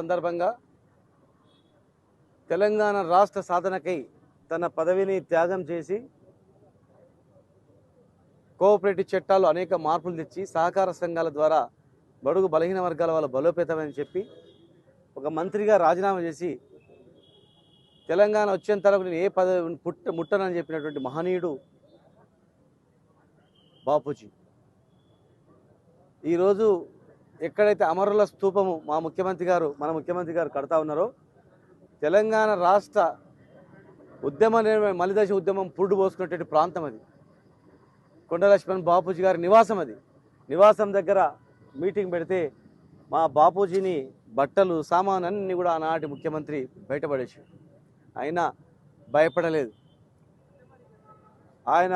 సందర్భంగా తెలంగాణ రాష్ట్ర సాధనకై తన పదవిని త్యాగం చేసి కోఆపరేటివ్ చట్టాలు అనేక మార్పులు తెచ్చి సహకార సంఘాల ద్వారా బడుగు బలహీన వర్గాల వాళ్ళ బలోపేతమని చెప్పి ఒక మంత్రిగా రాజీనామా చేసి తెలంగాణ వచ్చేంత వరకు నేను ఏ పదవి ముట్టనని చెప్పినటువంటి మహనీయుడు బాపూజీ. ఈరోజు ఎక్కడైతే అమరుల స్తూపము మన ముఖ్యమంత్రి గారు కడతా ఉన్నారో తెలంగాణ రాష్ట్ర మలిదశ ఉద్యమం పురుడు పోసుకున్నటువంటి ప్రాంతం అది. కొండా లక్ష్మణ్ బాపూజీ గారి నివాసం అది. నివాసం దగ్గర మీటింగ్ పెడితే మా బాపూజీని బట్టలు సామాను అన్నీ కూడా ఆనాటి ముఖ్యమంత్రి బయటపడేసి అయినా భయపడలేదు. ఆయన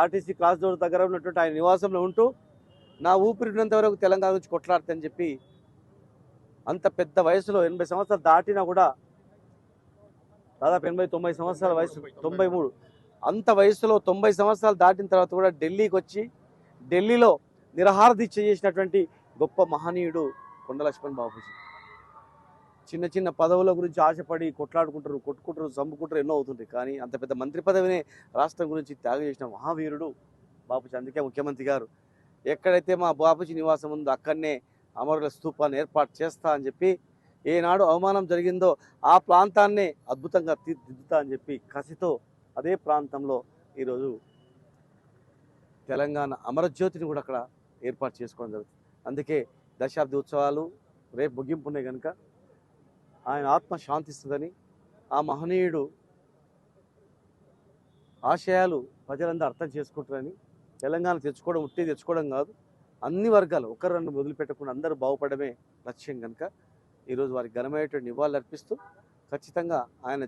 ఆర్టీసీ క్రాస్ రోడ్ దగ్గర ఉన్నటువంటి ఆయన నివాసంలో ఉంటూ నా ఊపిరినంత వరకు తెలంగాణ గురించి కొట్లాడతానని చెప్పి అంత పెద్ద వయసులో 80 సంవత్సరాలు దాటినా కూడా దాదాపు 80-90 సంవత్సరాల వయసు 93 అంత వయసులో 90 సంవత్సరాలు దాటిన తర్వాత కూడా ఢిల్లీకి వచ్చి ఢిల్లీలో నిరాహార దీక్ష చేసినటువంటి గొప్ప మహనీయుడు కొండా లక్ష్మణ్ బాపూజీ. చిన్న చిన్న పదవుల గురించి ఆశపడి కొట్టుకుంటారు చంపుకుంటారు ఎన్నో అవుతుంది. కానీ అంత పెద్ద మంత్రి పదవిని రాష్ట్రం గురించి త్యాగం చేసిన మహావీరుడు బాపూజీ. అందుకే ముఖ్యమంత్రి గారు ఎక్కడైతే మా బాపూజీ నివాసం ఉందో అక్కడనే అమరుల స్తూపాన్ని ఏర్పాటు చేస్తా అని చెప్పి ఏనాడు అవమానం జరిగిందో ఆ ప్రాంతాన్నే అద్భుతంగా తీర్చిదిద్దుతా అని చెప్పి కసితో అదే ప్రాంతంలో ఈరోజు తెలంగాణ అమరజ్యోతిని కూడా అక్కడ ఏర్పాటు చేసుకోవడం జరుగుతుంది. అందుకే దశాబ్ది ఉత్సవాలు రేపు ముగింపు ఉన్నాయి కనుక ఆయన ఆత్మ శాంతిస్తుందని, ఆ మహనీయుడు ఆశయాలు ప్రజలందరూ అర్థం చేసుకుంటారని, తెలంగాణ తెచ్చుకోవడం కాదు, అన్ని వర్గాలు ఒకరు రెండు వదిలిపెట్టకుండా అందరూ బాగుపడమే లక్ష్యం కనుక ఈరోజు వారికి ఘనమైనటువంటి నివాళులు అర్పిస్తూ ఖచ్చితంగా ఆయన